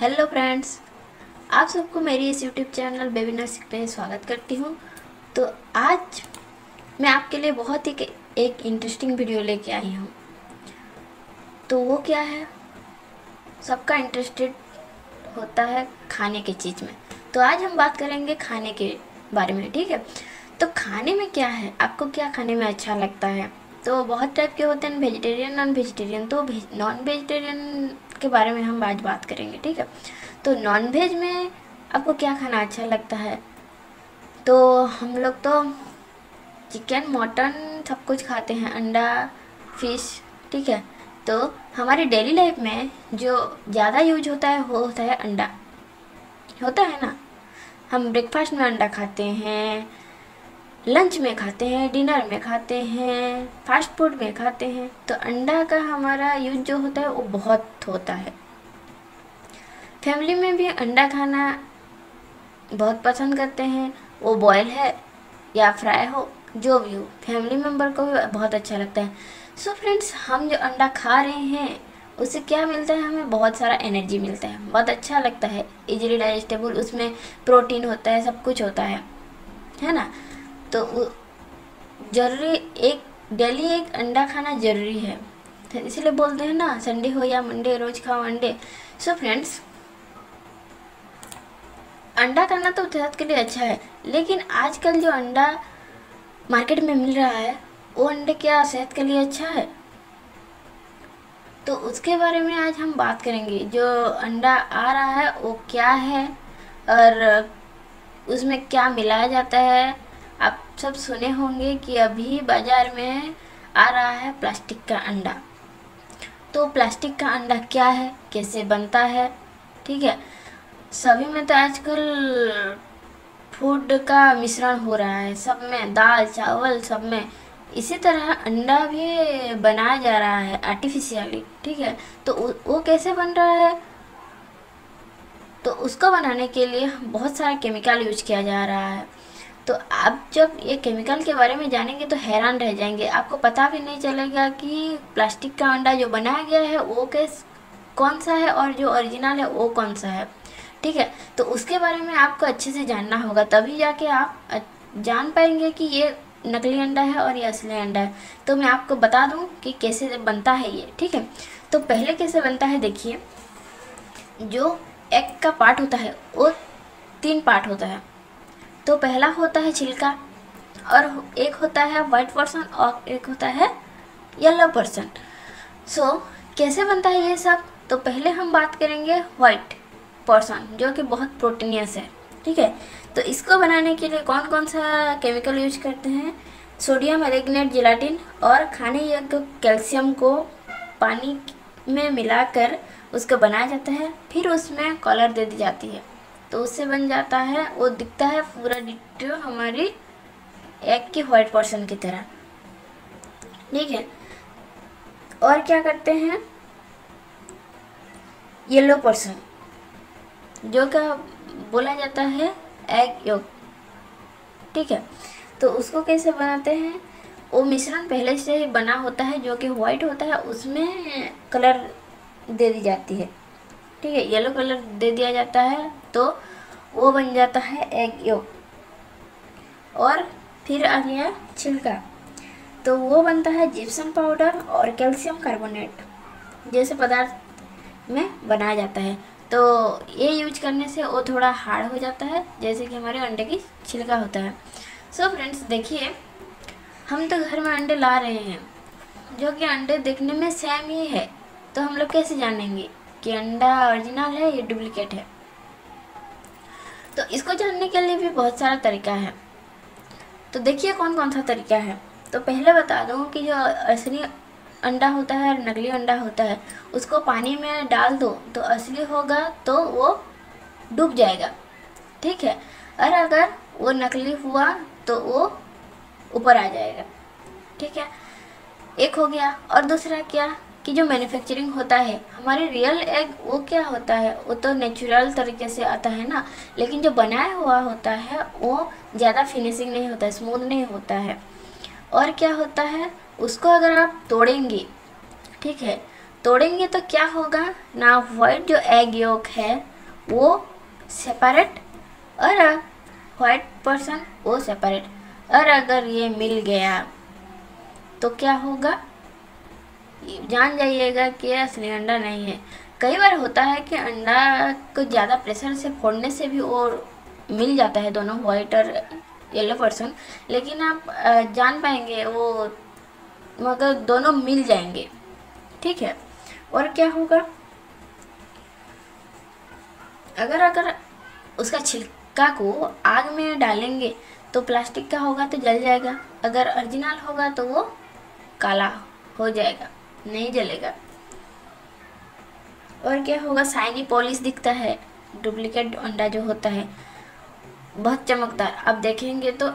Hello friends, आप सबको मेरी इस यूट्यूब चैनल बेबी नर्सिंग पे स्वागत करती हूँ। तो आज मैं आपके लिए बहुत ही एक इंटरेस्टिंग वीडियो लेके आई हूँ। तो वो क्या है, सबका इंटरेस्टेड होता है खाने की चीज़ में। तो आज हम बात करेंगे खाने के बारे में, ठीक है। तो खाने में क्या है, आपको क्या खाने में अच्छा लगता है? तो बहुत टाइप के होते हैं, वेजिटेरियन नॉन वेजिटेरियन। तो नॉन वेजिटेरियन के बारे में हम आज बात करेंगे, ठीक है। तो नॉन वेज में आपको क्या खाना अच्छा लगता है? तो हम लोग तो चिकन मटन सब कुछ खाते हैं, अंडा फिश, ठीक है। तो हमारी डेली लाइफ में जो ज़्यादा यूज होता है वो होता है अंडा, होता है ना। हम ब्रेकफास्ट में अंडा खाते हैं, लंच में खाते हैं, डिनर में खाते हैं, फास्ट फूड में खाते हैं। तो अंडा का हमारा यूज जो होता है वो बहुत होता है। फैमिली में भी अंडा खाना बहुत पसंद करते हैं, वो बॉयल है या फ्राई हो, जो भी हो, फैमिली मेम्बर को भी बहुत अच्छा लगता है। सो फ्रेंड्स, हम जो अंडा खा रहे हैं उससे क्या मिलता है? हमें बहुत सारा एनर्जी मिलता है, बहुत अच्छा लगता है, इजीली डाइजेस्टेबल, उसमें प्रोटीन होता है, सब कुछ होता है ना। तो ज़रूरी एक डेली एक अंडा खाना ज़रूरी है, तो इसलिए बोलते हैं ना, संडे हो या मंडे रोज़ खाओ अंडे। सो फ्रेंड्स, अंडा खाना तो सेहत के लिए अच्छा है, लेकिन आजकल जो अंडा मार्केट में मिल रहा है वो अंडे क्या सेहत के लिए अच्छा है? तो उसके बारे में आज हम बात करेंगे। जो अंडा आ रहा है वो क्या है और उसमें क्या मिलाया जाता है। आप सब सुने होंगे कि अभी बाज़ार में आ रहा है प्लास्टिक का अंडा। तो प्लास्टिक का अंडा क्या है, कैसे बनता है, ठीक है। सभी में तो आजकल फूड का मिश्रण हो रहा है, सब में दाल चावल सब में। इसी तरह अंडा भी बनाया जा रहा है आर्टिफिशियली, ठीक है। तो वो कैसे बन रहा है? तो उसको बनाने के लिए बहुत सारा केमिकल यूज किया जा रहा है। तो आप जब ये केमिकल के बारे में जानेंगे तो हैरान रह जाएंगे, आपको पता भी नहीं चलेगा कि प्लास्टिक का अंडा जो बनाया गया है वो कौन सा है और जो ओरिजिनल है वो कौन सा है, ठीक है। तो उसके बारे में आपको अच्छे से जानना होगा, तभी जाके आप जान पाएंगे कि ये नकली अंडा है और ये असली अंडा है। तो मैं आपको बता दूं कि कैसे बनता है ये, ठीक है। तो पहले कैसे बनता है, देखिए। जो एग का पार्ट होता है वो 3 पार्ट होता है। तो पहला होता है छिलका, और एक होता है वाइट पोर्शन और एक होता है येलो पोर्शन। सो कैसे बनता है ये सब? तो पहले हम बात करेंगे वाइट पोर्शन, जो कि बहुत प्रोटीनियस है, ठीक है। तो इसको बनाने के लिए कौन कौन सा केमिकल यूज करते हैं? सोडियम एल्गिनेट जेलाटिन और खाने योग्य कैल्शियम को पानी में मिलाकर उसको बनाया जाता है, फिर उसमें कलर दे दी जाती है। तो उससे बन जाता है, वो दिखता है पूरा डिट्टो हमारी एग की वाइट पोर्शन की तरह, ठीक है। और क्या करते हैं, येलो पोर्शन, जो क्या बोला जाता है एग योक, ठीक है। तो उसको कैसे बनाते हैं? वो मिश्रण पहले से ही बना होता है जो कि वाइट होता है, उसमें कलर दे दी जाती है, ठीक है, येलो कलर दे दिया जाता है, तो वो बन जाता है एग योक। और फिर आ गया छिलका, तो वो बनता है जिप्सम पाउडर और कैल्शियम कार्बोनेट जैसे पदार्थ में बनाया जाता है। तो ये यूज करने से वो थोड़ा हार्ड हो जाता है, जैसे कि हमारे अंडे की छिलका होता है। सो फ्रेंड्स, देखिए, हम तो घर में अंडे ला रहे हैं जो कि अंडे देखने में सेम ही है, तो हम लोग कैसे जानेंगे कि अंडा ओरिजिनल है या डुप्लीकेट है? तो इसको जानने के लिए भी बहुत सारा तरीका है। तो देखिए कौन कौन सा तरीका है। तो पहले बता दूं कि जो असली अंडा होता है और नकली अंडा होता है, उसको पानी में डाल दो तो असली होगा, तो वो डूब जाएगा, ठीक है। और अगर वो नकली हुआ तो वो ऊपर आ जाएगा, ठीक है। एक हो गया। और दूसरा क्या कि जो मैन्युफैक्चरिंग होता है, हमारे रियल एग वो क्या होता है, वो तो नेचुरल तरीके से आता है ना, लेकिन जो बनाया हुआ होता है वो ज़्यादा फिनिशिंग नहीं होता है, स्मूथ नहीं होता है। और क्या होता है, उसको अगर आप तोड़ेंगे, ठीक है, तोड़ेंगे तो क्या होगा ना, वाइट जो एग योक है वो सेपरेट और वाइट पर्सन वो सेपरेट। और अगर ये मिल गया तो क्या होगा, जान जाइएगा कि ये असली अंडा नहीं है। कई बार होता है कि अंडा को ज़्यादा प्रेशर से फोड़ने से भी वो मिल जाता है दोनों वाइट और येलो पर्सन, लेकिन आप जान पाएंगे वो, मगर दोनों मिल जाएंगे। ठीक है। और क्या होगा, अगर उसका छिलका को आग में डालेंगे तो प्लास्टिक का होगा तो जल जाएगा, अगर ओरिजिनल होगा तो वो काला हो जाएगा, नहीं जलेगा। और क्या होगा, शाइनी पॉलिश दिखता है। डुप्लीकेट अंडा जो होता है बहुत चमकदार, आप देखेंगे तो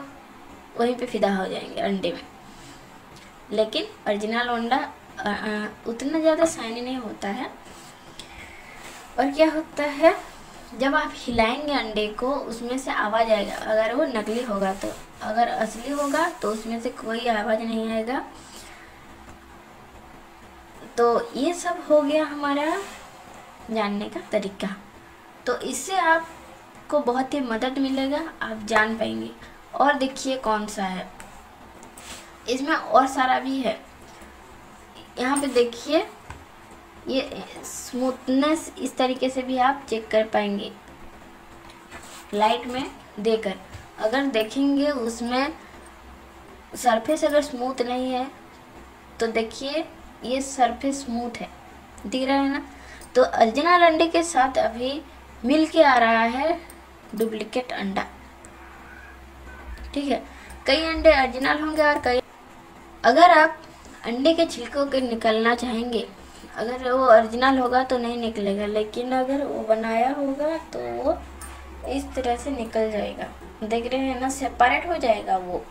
वहीं पे फिदा हो जाएंगे अंडे में। लेकिन ओरिजिनल अंडा उतना ज़्यादा शाइनी नहीं होता है। और क्या होता है, जब आप हिलाएंगे अंडे को उसमें से आवाज़ आएगा, अगर वो नकली होगा तो। अगर असली होगा तो उसमें से कोई आवाज़ नहीं आएगा। तो ये सब हो गया हमारा जानने का तरीका। तो इससे आपको बहुत ही मदद मिलेगा, आप जान पाएंगे। और देखिए कौन सा है, इसमें और सारा भी है। यहाँ पे देखिए ये स्मूथनेस इस तरीके से भी आप चेक कर पाएंगे लाइट में देकर। अगर देखेंगे उसमें सरफेस अगर स्मूथ नहीं है तो देखिए ये सरफेस स्मूथ है, दिख रहा है ना। तो ओरिजिनल अंडे के साथ अभी मिल के आ रहा है डुप्लीकेट अंडा। ठीक है, कई अंडे ओरिजिनल होंगे और कई, अगर आप अंडे के छिलकों के निकलना चाहेंगे, अगर वो ओरिजिनल होगा तो नहीं निकलेगा, लेकिन अगर वो बनाया होगा तो वो इस तरह से निकल जाएगा। देख रहे हैं ना, सेपरेट हो जाएगा वो।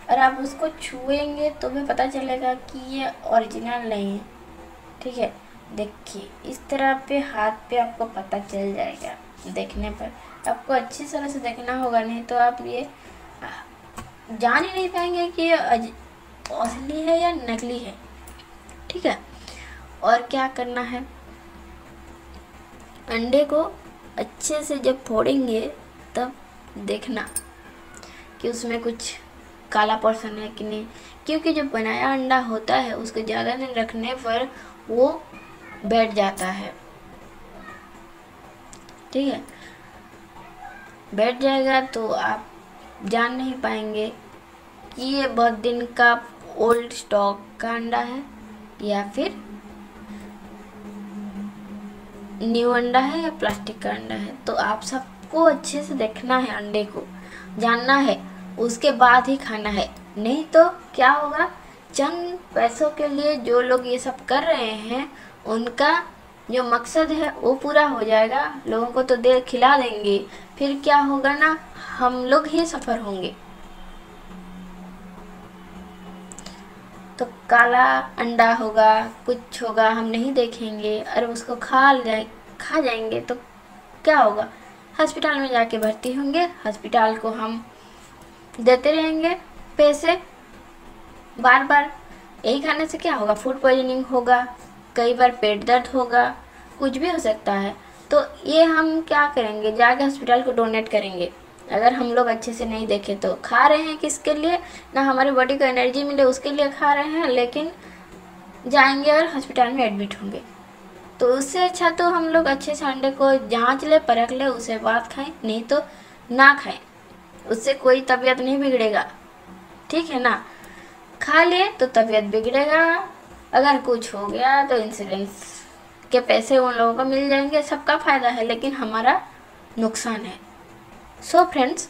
और आप उसको छुएंगे तो भी पता चलेगा कि ये ओरिजिनल नहीं है। ठीक है, देखिए इस तरह पे हाथ पे आपको पता चल जाएगा। देखने पर आपको अच्छी तरह से देखना होगा, नहीं तो आप ये जान ही नहीं पाएंगे कि ये असली है या नकली है। ठीक है। और क्या करना है, अंडे को अच्छे से जब फोड़ेंगे तब देखना कि उसमें कुछ काला पोर्शन है कि नहीं, क्योंकि जो बनाया अंडा होता है उसको ज़्यादा दिन रखने पर वो बैठ जाता है। ठीक है, बैठ जाएगा तो आप जान नहीं पाएंगे कि ये बहुत दिन का ओल्ड स्टॉक का अंडा है या फिर न्यू अंडा है या प्लास्टिक का अंडा है। तो आप सबको अच्छे से देखना है, अंडे को जानना है, उसके बाद ही खाना है। नहीं तो क्या होगा, चंद पैसों के लिए जो लोग ये सब कर रहे हैं उनका जो मकसद है वो पूरा हो जाएगा, लोगों को तो दे खिला देंगे, फिर क्या होगा ना, हम लोग ही सफ़र होंगे। तो काला अंडा होगा, कुछ होगा, हम नहीं देखेंगे और उसको खा जाएंगे तो क्या होगा, हॉस्पिटल में जाके भर्ती होंगे, हॉस्पिटल को हम देते रहेंगे पैसे बार बार। यही खाने से क्या होगा, फूड पॉइजनिंग होगा, कई बार पेट दर्द होगा, कुछ भी हो सकता है। तो ये हम क्या करेंगे, जाके हॉस्पिटल को डोनेट करेंगे। अगर हम लोग अच्छे से नहीं देखें तो खा रहे हैं किसके लिए, ना हमारी बॉडी को एनर्जी मिले उसके लिए खा रहे हैं, लेकिन जाएंगे और हॉस्पिटल में एडमिट होंगे। तो उससे अच्छा तो हम लोग अच्छे से अंडे को जांच ले, परख ले, उसके बाद खाएं, नहीं तो ना खाएं, उससे कोई तबीयत नहीं बिगड़ेगा। ठीक है ना, खा लिए तो तबीयत बिगड़ेगा, अगर कुछ हो गया तो इंश्योरेंस के पैसे उन लोगों को मिल जाएंगे, सबका फ़ायदा है, लेकिन हमारा नुकसान है। सो फ्रेंड्स,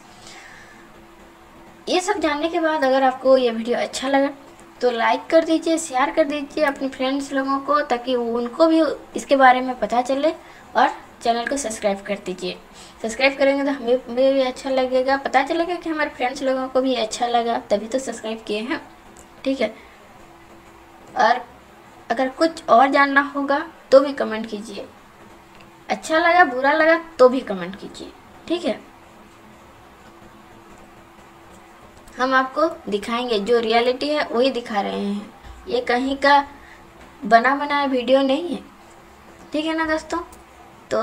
ये सब जानने के बाद अगर आपको ये वीडियो अच्छा लगा तो लाइक कर दीजिए, शेयर कर दीजिए अपने फ्रेंड्स लोगों को, ताकि उनको भी इसके बारे में पता चले। और चैनल को सब्सक्राइब कर दीजिए। सब्सक्राइब करेंगे तो हमें भी अच्छा लगेगा, पता चलेगा कि हमारे फ्रेंड्स लोगों को भी अच्छा लगा, तभी तो सब्सक्राइब किए हैं। ठीक है, और अगर कुछ और जानना होगा तो भी कमेंट कीजिए, अच्छा लगा बुरा लगा तो भी कमेंट कीजिए। ठीक है, हम आपको दिखाएंगे, जो रियलिटी है वही दिखा रहे हैं, ये कहीं का बना बनाया वीडियो नहीं है। ठीक है ना दोस्तों, तो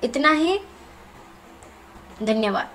इतना ही, धन्यवाद।